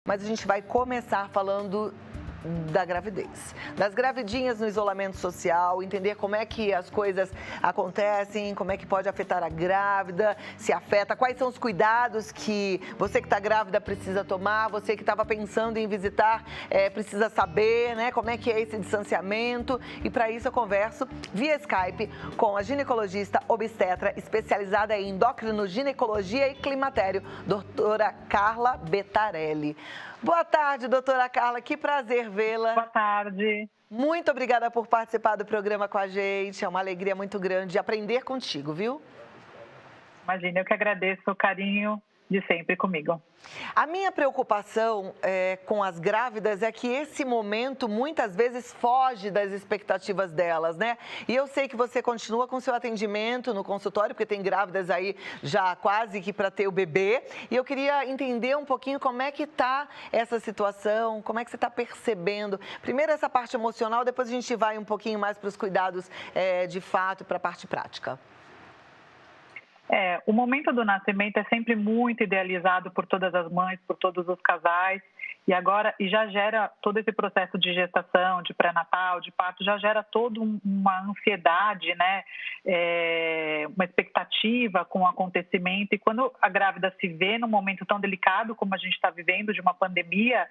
Mas a gente vai começar falando da gravidez, das gravidinhas no isolamento social, entender como é que as coisas acontecem, como é que pode afetar a grávida, se afeta, quais são os cuidados que você que está grávida precisa tomar, você que estava pensando em visitar precisa saber, né, como é que é esse distanciamento. E para isso eu converso via Skype com a ginecologista obstetra especializada em endocrinoginecologia e climatério, doutora Carla Betarelli. Boa tarde, doutora Carla, que prazer vê-la. Boa tarde. Muito obrigada por participar do programa com a gente, é uma alegria muito grande aprender contigo, viu? Imagina, eu que agradeço o carinho de sempre comigo. A minha preocupação com as grávidas é que esse momento muitas vezes foge das expectativas delas, né? E eu sei que você continua com seu atendimento no consultório, porque tem grávidas aí já quase que para ter o bebê. E eu queria entender um pouquinho como é que está essa situação, como é que você está percebendo. Primeiro essa parte emocional, depois a gente vai um pouquinho mais para os cuidados de fato, para a parte prática. O momento do nascimento é sempre muito idealizado por todas as mães, por todos os casais, e já gera todo esse processo de gestação, de pré-natal, de parto, já gera toda uma ansiedade, né? Uma expectativa com o acontecimento. E quando a grávida se vê num momento tão delicado como a gente está vivendo, de uma pandemia,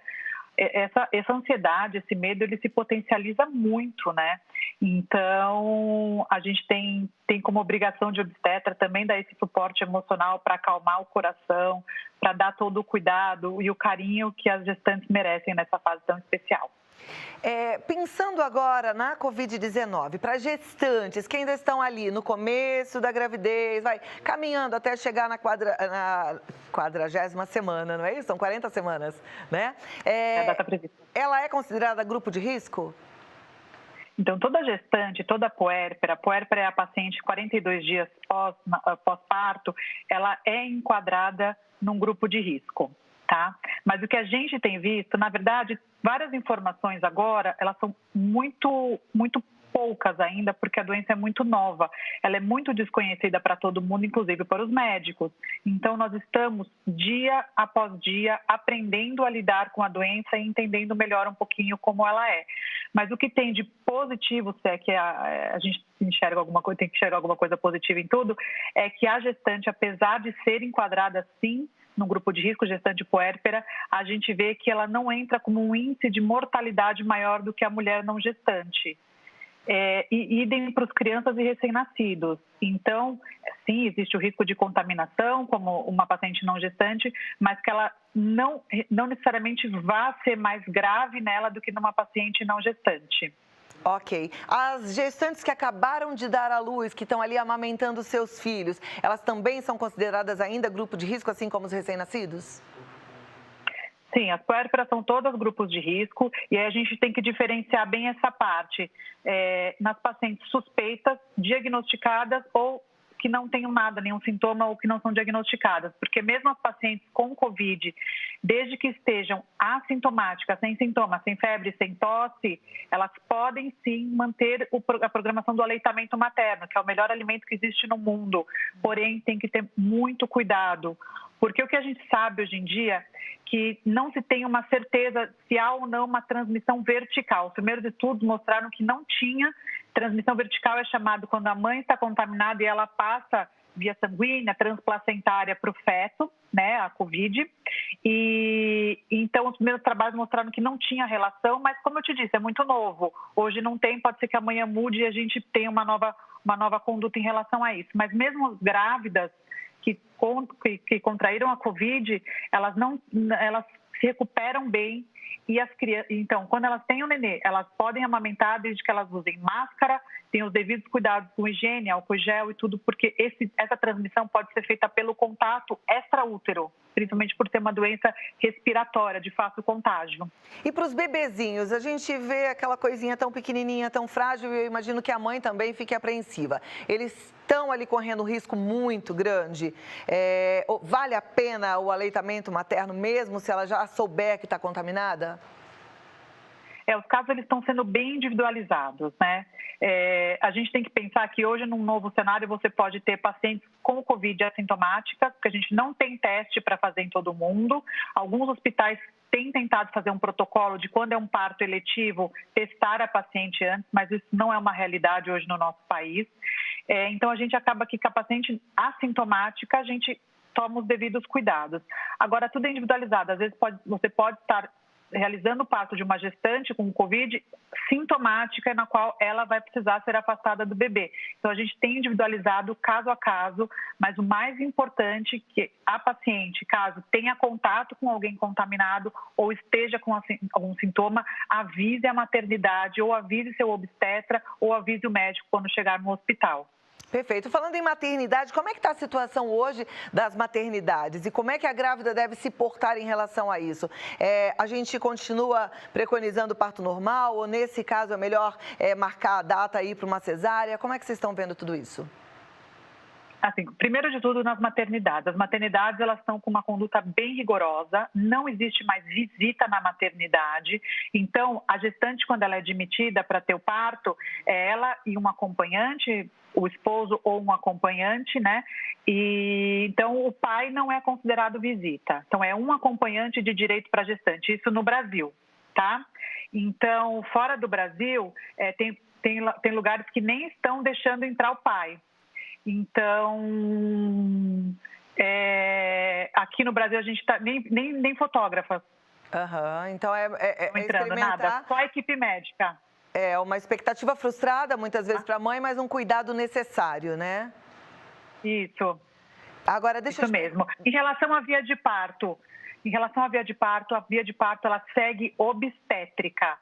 essa ansiedade, esse medo, ele se potencializa muito, né? Então, a gente tem como obrigação de obstetra também dar esse suporte emocional para acalmar o coração, para dar todo o cuidado e o carinho que as gestantes merecem nessa fase tão especial. Pensando agora na Covid-19, para gestantes que ainda estão ali no começo da gravidez, caminhando até chegar na 40ª semana, não é isso? São 40 semanas, né? É a data prevista. Ela é considerada grupo de risco? Então, toda gestante, toda puérpera, a puérpera é a paciente 42 dias pós-parto, ela é enquadrada num grupo de risco, tá? Mas o que a gente tem visto, na verdade, várias informações agora, elas são muito poucas ainda, porque a doença é muito nova. Ela é muito desconhecida para todo mundo, inclusive para os médicos. Então, nós estamos, dia após dia, aprendendo a lidar com a doença e entendendo melhor um pouquinho como ela é. Mas o que tem de positivo, se é que a gente enxerga alguma coisa, tem que enxergar alguma coisa positiva em tudo, é que a gestante, apesar de ser enquadrada, sim, no grupo de risco, gestante puérpera, a gente vê que ela não entra como um índice de mortalidade maior do que a mulher não gestante. E idem para os crianças e recém-nascidos. Então, sim, existe o risco de contaminação, como uma paciente não gestante, mas que ela não necessariamente vá ser mais grave nela do que numa paciente não gestante. Ok. As gestantes que acabaram de dar à luz, que estão ali amamentando seus filhos, elas também são consideradas ainda grupo de risco, assim como os recém-nascidos? Sim, as puérperas são todas grupos de risco e aí a gente tem que diferenciar bem essa parte. Nas pacientes suspeitas, diagnosticadas ou que não tenham nada, nenhum sintoma ou que não são diagnosticadas, porque mesmo as pacientes com Covid, desde que estejam assintomáticas, sem sintomas, sem febre, sem tosse, elas podem sim manter a programação do aleitamento materno, que é o melhor alimento que existe no mundo, porém tem que ter muito cuidado, porque o que a gente sabe hoje em dia que não se tem uma certeza se há ou não uma transmissão vertical. Os primeiros estudos mostraram que não tinha. Transmissão vertical é chamado quando a mãe está contaminada e ela passa via sanguínea, transplacentária para o feto, né, a Covid. E então os primeiros trabalhos mostraram que não tinha relação, mas como eu te disse, é muito novo. Hoje não tem, pode ser que amanhã mude e a gente tenha uma nova conduta em relação a isso. Mas mesmo as grávidas que contraíram a Covid, elas se recuperam bem e as crianças, então, quando elas têm o nenê, elas podem amamentar desde que elas usem máscara, tenham os devidos cuidados com higiene, álcool gel e tudo, porque essa transmissão pode ser feita pelo contato extraútero, principalmente por ser uma doença respiratória de fácil contágio. E para os bebezinhos, a gente vê aquela coisinha tão pequenininha, tão frágil, e eu imagino que a mãe também fique apreensiva. Eles estão ali correndo um risco muito grande. Vale a pena o aleitamento materno, mesmo se ela já souber que está contaminada? Os casos eles estão sendo bem individualizados, né? A gente tem que pensar que hoje, num novo cenário, você pode ter pacientes com Covid assintomáticas, porque a gente não tem teste para fazer em todo mundo. Alguns hospitais tem tentado fazer um protocolo de quando é um parto eletivo, testar a paciente antes, mas isso não é uma realidade hoje no nosso país. Então, a gente acaba que com a paciente assintomática, a gente toma os devidos cuidados. Agora, tudo é individualizado. Às vezes, você pode estar realizando o parto de uma gestante com Covid sintomática, na qual ela vai precisar ser afastada do bebê. Então, a gente tem individualizado caso a caso, mas o mais importante é que a paciente, caso tenha contato com alguém contaminado ou esteja com algum sintoma, avise a maternidade ou avise seu obstetra ou avise o médico quando chegar no hospital. Perfeito. Falando em maternidade, como é que está a situação hoje das maternidades e como é que a grávida deve se portar em relação a isso? A gente continua preconizando parto normal ou, nesse caso, é melhor marcar a data aí para uma cesárea? Como é que vocês estão vendo tudo isso? Assim, primeiro de tudo, nas maternidades. As maternidades, elas estão com uma conduta bem rigorosa, não existe mais visita na maternidade. Então, a gestante, quando ela é admitida para ter o parto, é ela e um acompanhante, o esposo ou um acompanhante, né? E então, o pai não é considerado visita. Então, é um acompanhante de direito para a gestante, isso no Brasil, tá? Então, fora do Brasil, tem lugares que nem estão deixando entrar o pai. Então, aqui no Brasil a gente está nem fotógrafas. Então não entrando nada, só a equipe médica. É uma expectativa frustrada muitas vezes para a mãe, mas um cuidado necessário, né? Isso. Agora deixa Isso mesmo. Em relação à via de parto, a via de parto ela segue obstétrica.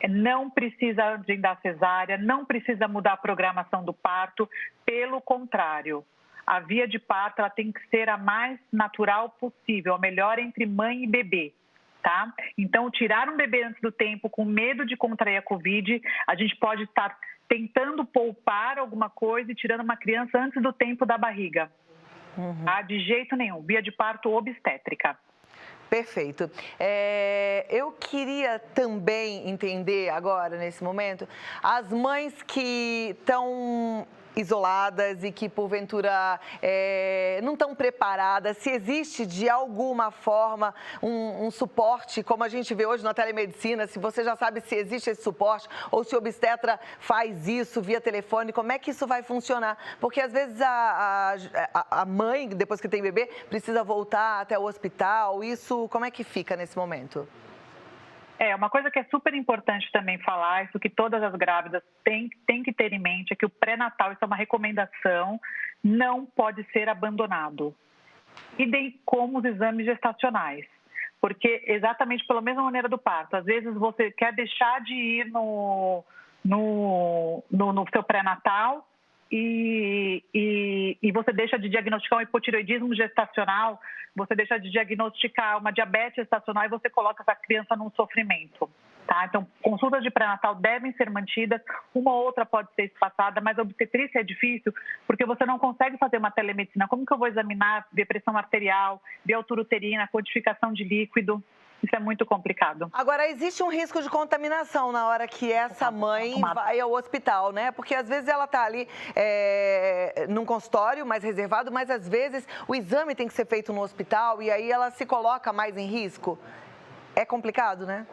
Não precisa agendar cesárea, não precisa mudar a programação do parto, pelo contrário. A via de parto ela tem que ser a mais natural possível, a melhor entre mãe e bebê, tá? Então, tirar um bebê antes do tempo com medo de contrair a Covid, a gente pode estar tentando poupar alguma coisa e tirando uma criança antes do tempo da barriga. Tá? De jeito nenhum, via de parto obstétrica. Perfeito. Eu queria também entender agora, nesse momento, as mães que estão isoladas e que, porventura, não estão preparadas, se existe de alguma forma um suporte, como a gente vê hoje na telemedicina, se você já sabe se existe esse suporte ou se o obstetra faz isso via telefone, como é que isso vai funcionar? Porque, às vezes, a mãe, depois que tem bebê, precisa voltar até o hospital, isso como é que fica nesse momento? Uma coisa que é super importante também falar, isso que todas as grávidas têm que ter em mente, é que o pré-natal, isso é uma recomendação, não pode ser abandonado. Idem como os exames gestacionais, porque exatamente pela mesma maneira do parto, às vezes você quer deixar de ir no seu pré-natal e você deixa de diagnosticar um hipotireoidismo gestacional, você deixa de diagnosticar uma diabetes gestacional e você coloca essa criança num sofrimento. Tá? Então, consultas de pré-natal devem ser mantidas, uma ou outra pode ser espaçada, mas a obstetrícia é difícil porque você não consegue fazer uma telemedicina. Como que eu vou examinar, ver pressão arterial, ver altura uterina, quantificação de líquido? Isso é muito complicado. Agora, existe um risco de contaminação na hora que essa mãe vai ao hospital, né? Porque às vezes ela está ali num consultório mais reservado, mas às vezes o exame tem que ser feito no hospital e aí ela se coloca mais em risco. É complicado, né?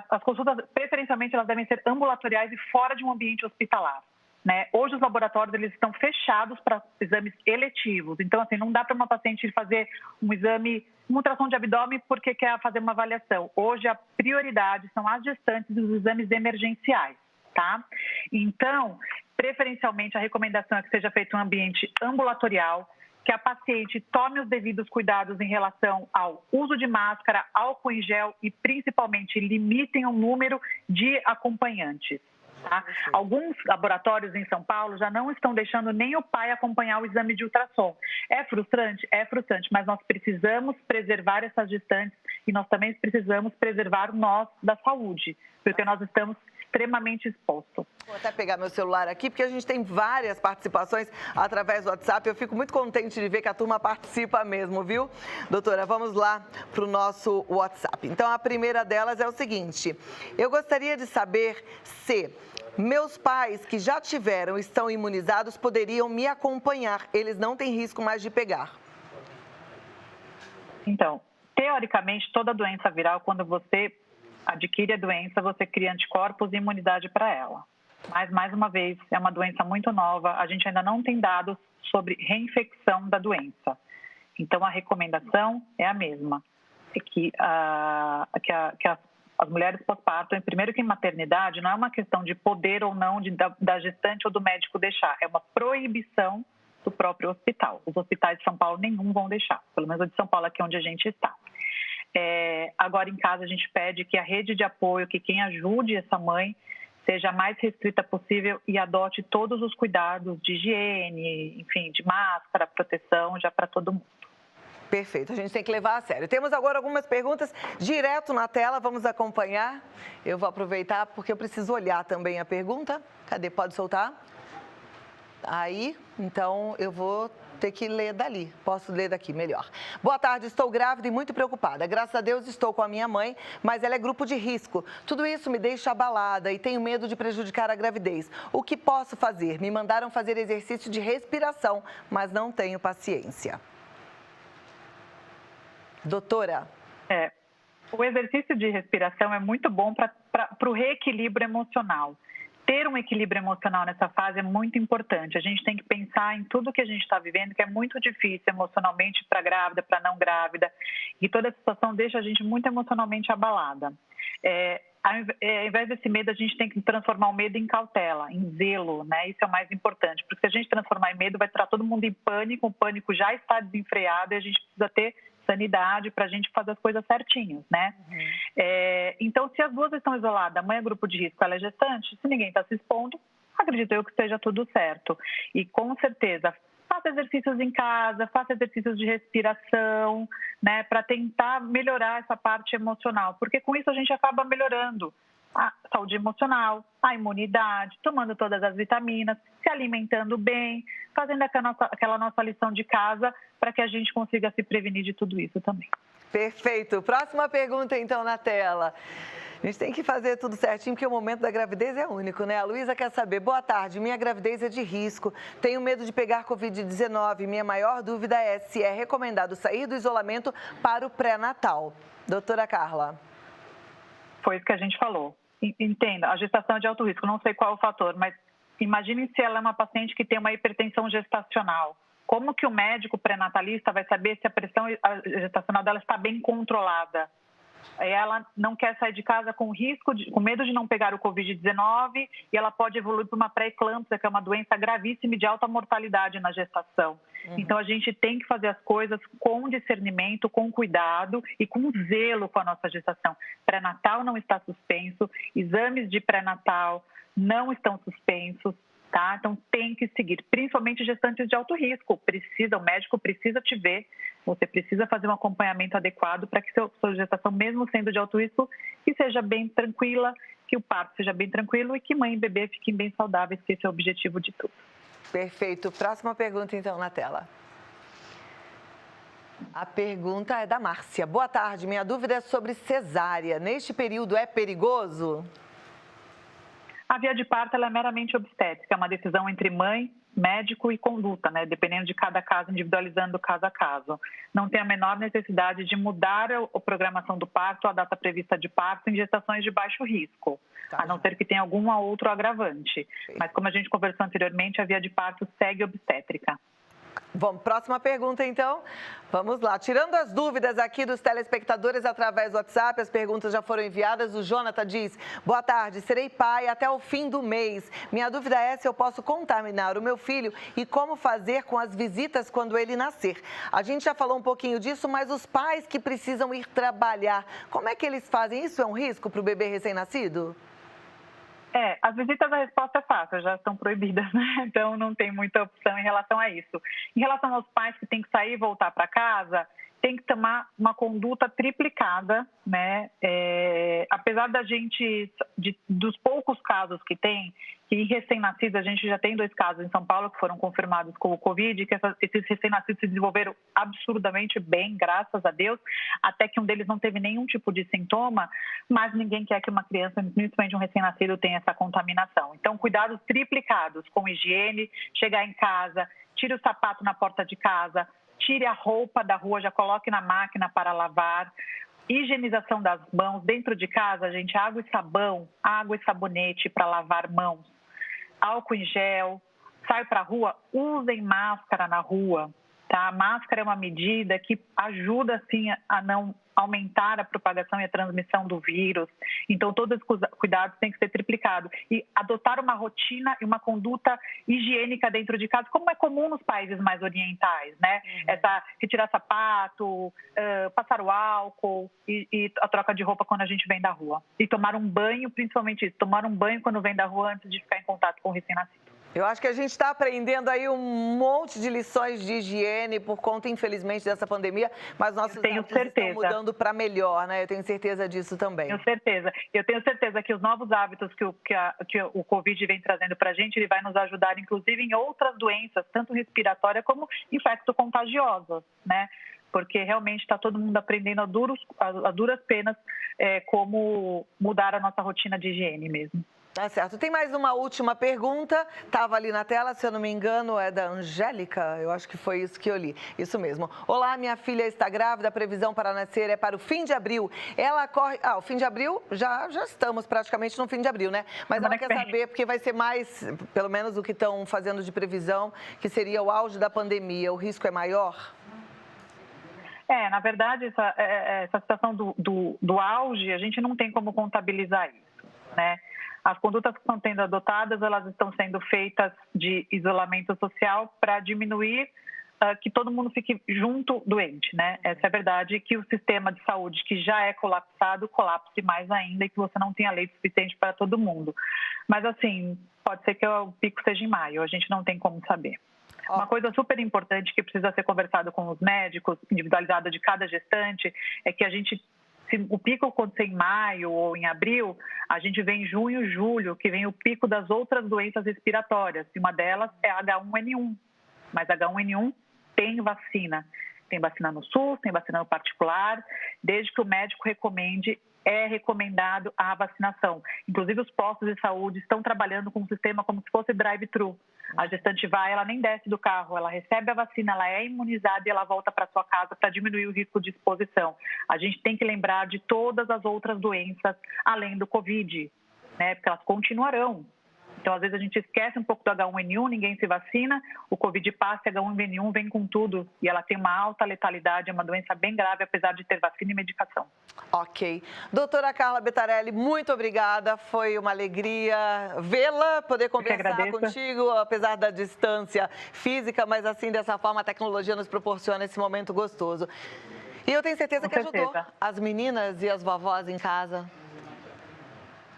As consultas, preferencialmente, elas devem ser ambulatoriais e fora de um ambiente hospitalar. Né? Hoje os laboratórios eles estão fechados para exames eletivos. Então, assim, não dá para uma paciente fazer um exame, uma ultrassom de abdômen porque quer fazer uma avaliação. Hoje a prioridade são as gestantes e os exames emergenciais, tá? Então, preferencialmente a recomendação é que seja feito um ambiente ambulatorial, que a paciente tome os devidos cuidados em relação ao uso de máscara, álcool em gel e principalmente limitem o número de acompanhantes. Tá? Alguns laboratórios em São Paulo já não estão deixando nem o pai acompanhar o exame de ultrassom. É frustrante? É frustrante, mas nós precisamos preservar essas gestantes e nós também precisamos preservar nós da saúde, porque nós estamos extremamente expostos. Vou até pegar meu celular aqui, porque a gente tem várias participações através do WhatsApp. Eu fico muito contente de ver que a turma participa mesmo, viu? Doutora, vamos lá para o nosso WhatsApp. Então, a primeira delas é o seguinte: eu gostaria de saber se meus pais que já tiveram, estão imunizados, poderiam me acompanhar. Eles não têm risco mais de pegar. Então, teoricamente, toda doença viral, quando você adquire a doença, você cria anticorpos e imunidade para ela. Mas, mais uma vez, é uma doença muito nova, a gente ainda não tem dados sobre reinfecção da doença. Então, a recomendação é a mesma, é que as mulheres pós-parto, primeiro que em maternidade, não é uma questão de poder ou não da gestante ou do médico deixar, é uma proibição do próprio hospital. Os hospitais de São Paulo nenhum vão deixar, pelo menos o de São Paulo aqui onde a gente está. Agora, em casa, a gente pede que a rede de apoio, que quem ajude essa mãe, seja a mais restrita possível e adote todos os cuidados de higiene, enfim, de máscara, proteção, já para todo mundo. Perfeito, a gente tem que levar a sério. Temos agora algumas perguntas direto na tela, vamos acompanhar. Eu vou aproveitar porque eu preciso olhar também a pergunta. Cadê? Pode soltar? Aí, então eu vou ter que ler dali. Posso ler daqui, melhor. Boa tarde, estou grávida e muito preocupada. Graças a Deus estou com a minha mãe, mas ela é grupo de risco. Tudo isso me deixa abalada e tenho medo de prejudicar a gravidez. O que posso fazer? Me mandaram fazer exercício de respiração, mas não tenho paciência. Doutora? O exercício de respiração é muito bom para o reequilíbrio emocional. Ter um equilíbrio emocional nessa fase é muito importante. A gente tem que pensar em tudo que a gente está vivendo, que é muito difícil emocionalmente para grávida, para não grávida. E toda essa situação deixa a gente muito emocionalmente abalada. Ao invés desse medo, a gente tem que transformar o medo em cautela, em zelo, né? Isso é o mais importante. Porque se a gente transformar em medo, vai tirar todo mundo em pânico. O pânico já está desenfreado e a gente precisa ter sanidade para a gente fazer as coisas certinhos, né? Então, se as duas estão isoladas, a mãe é grupo de risco, ela é gestante, se ninguém está se expondo, acredito eu que esteja tudo certo. E com certeza, faça exercícios em casa, faça exercícios de respiração, né? Para tentar melhorar essa parte emocional, porque com isso a gente acaba melhorando a saúde emocional, a imunidade, tomando todas as vitaminas, se alimentando bem, fazendo aquela nossa lição de casa para que a gente consiga se prevenir de tudo isso também. Perfeito. Próxima pergunta, então, na tela. A gente tem que fazer tudo certinho, porque o momento da gravidez é único, né? A Luísa quer saber. Boa tarde, minha gravidez é de risco. Tenho medo de pegar Covid-19. Minha maior dúvida é se é recomendado sair do isolamento para o pré-natal. Doutora Carla. Foi isso que a gente falou. Entenda, a gestação é de alto risco, não sei qual é o fator, mas imagine se ela é uma paciente que tem uma hipertensão gestacional. Como que o médico pré-natalista vai saber se a pressão gestacional dela está bem controlada? Ela não quer sair de casa com medo de não pegar o Covid-19 e ela pode evoluir para uma pré-eclâmpsia, que é uma doença gravíssima e de alta mortalidade na gestação. Então, a gente tem que fazer as coisas com discernimento, com cuidado e com zelo com a nossa gestação. Pré-natal não está suspenso, exames de pré-natal não estão suspensos. Tá? Então, tem que seguir, principalmente gestantes de alto risco. O médico precisa te ver, você precisa fazer um acompanhamento adequado para que sua gestação, mesmo sendo de alto risco, que seja bem tranquila, que o parto seja bem tranquilo e que mãe e bebê fiquem bem saudáveis, que esse é o objetivo de tudo. Perfeito. Próxima pergunta, então, na tela. A pergunta é da Márcia. Boa tarde, minha dúvida é sobre cesárea. Neste período é perigoso? A via de parto ela é meramente obstétrica, é uma decisão entre mãe, médico e conduta, né? Dependendo de cada caso, individualizando caso a caso. Não tem a menor necessidade de mudar a programação do parto, a data prevista de parto em gestações de baixo risco, a não ser que tenha algum outro agravante. Mas como a gente conversou anteriormente, a via de parto segue obstétrica. Bom, próxima pergunta, então. Vamos lá. Tirando as dúvidas aqui dos telespectadores através do WhatsApp, as perguntas já foram enviadas. O Jonathan diz: boa tarde, serei pai até o fim do mês. Minha dúvida é se eu posso contaminar o meu filho e como fazer com as visitas quando ele nascer. A gente já falou um pouquinho disso, mas os pais que precisam ir trabalhar, como é que eles fazem? Isso é um risco para o bebê recém-nascido? As visitas, a resposta é fácil, já estão proibidas, né? Então não tem muita opção em relação a isso. Em relação aos pais que têm que sair e voltar para casa, tem que tomar uma conduta triplicada, né? Apesar dos poucos casos que tem, que em recém-nascidos, a gente já tem 2 casos em São Paulo que foram confirmados com o Covid, que esses recém-nascidos se desenvolveram absurdamente bem, graças a Deus, até que um deles não teve nenhum tipo de sintoma, mas ninguém quer que uma criança, principalmente um recém-nascido, tenha essa contaminação. Então, cuidados triplicados com higiene, chegar em casa, tire o sapato na porta de casa, tire a roupa da rua, já coloque na máquina para lavar. Higienização das mãos. Dentro de casa, gente, água e sabonete para lavar mãos. Álcool em gel. Sai para a rua, usem máscara na rua. Tá? A máscara é uma medida que ajuda, sim, a não aumentar a propagação e a transmissão do vírus. Então, todos os cuidados têm que ser triplicados. E adotar uma rotina e uma conduta higiênica dentro de casa, como é comum nos países mais orientais, né? Retirar sapato, passar o álcool e a troca de roupa quando a gente vem da rua. E tomar um banho, principalmente isso, tomar um banho quando vem da rua antes de ficar em contato com o recém-nascido. Eu acho que a gente está aprendendo aí um monte de lições de higiene por conta, infelizmente, dessa pandemia, mas nossos hábitos estão mudando para melhor, né? Eu tenho certeza disso também. Tenho certeza. Eu tenho certeza que os novos hábitos que o Covid vem trazendo para a gente, ele vai nos ajudar, inclusive, em outras doenças, tanto respiratórias como infecto-contagiosas, né? Porque realmente está todo mundo aprendendo a duras penas como mudar a nossa rotina de higiene mesmo. Tá certo. Tem mais uma última pergunta, estava ali na tela, se eu não me engano, é da Angélica, eu acho que foi isso que eu li. Isso mesmo. Olá, minha filha está grávida, a previsão para nascer é para o fim de abril. Ela corre... o fim de abril, já estamos praticamente no fim de abril, né? Mas ela quer saber, porque vai ser mais, pelo menos o que estão fazendo de previsão, que seria o auge da pandemia. O risco é maior? Na verdade, essa situação do auge, a gente não tem como contabilizar isso, né? As condutas que estão sendo adotadas, elas estão sendo feitas de isolamento social para diminuir que todo mundo fique junto doente, né? Essa é a verdade, que o sistema de saúde, que já é colapsado, colapse mais ainda e que você não tenha leite suficiente para todo mundo. Mas, assim, pode ser que o pico seja em maio, a gente não tem como saber. Uma coisa super importante que precisa ser conversado com os médicos, individualizada de cada gestante, é que se o pico acontecer em maio ou em abril, a gente vê em junho e julho, que vem o pico das outras doenças respiratórias. E uma delas é a H1N1. Mas a H1N1 tem vacina. Tem vacina no SUS, tem vacina no particular. Desde que o médico recomende, é recomendado a vacinação. Inclusive, os postos de saúde estão trabalhando com um sistema como se fosse drive-thru. A gestante vai, ela nem desce do carro, ela recebe a vacina, ela é imunizada e ela volta para sua casa para diminuir o risco de exposição. A gente tem que lembrar de todas as outras doenças além do Covid, né? Porque elas continuarão. Então, às vezes, a gente esquece um pouco do H1N1, ninguém se vacina, o Covid passa e a H1N1 vem com tudo. E ela tem uma alta letalidade, é uma doença bem grave, apesar de ter vacina e medicação. Ok. Doutora Carla Bettarelli, muito obrigada. Foi uma alegria vê-la, poder conversar contigo, apesar da distância física, mas assim, dessa forma, a tecnologia nos proporciona esse momento gostoso. E eu tenho certeza que ajudou as meninas e as vovós em casa.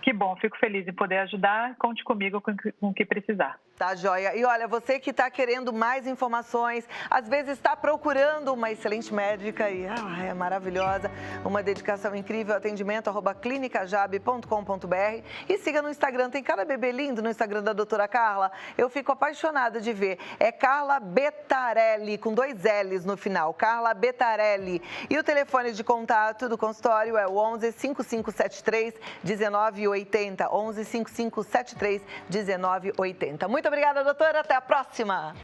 Que bom, fico feliz em poder ajudar. Conte comigo com o que precisar. Tá, joia. E olha, você que está querendo mais informações, às vezes está procurando uma excelente médica e é maravilhosa, uma dedicação incrível, atendimento @clinicajabe.com.br e siga no Instagram, tem cada bebê lindo no Instagram da doutora Carla. Eu fico apaixonada de ver. É Carla Bettarelli, com 2 L's no final, Carla Bettarelli. E o telefone de contato do consultório é o 11 5573 1980, 11 5573 1980. Muito obrigada, doutora. Até a próxima.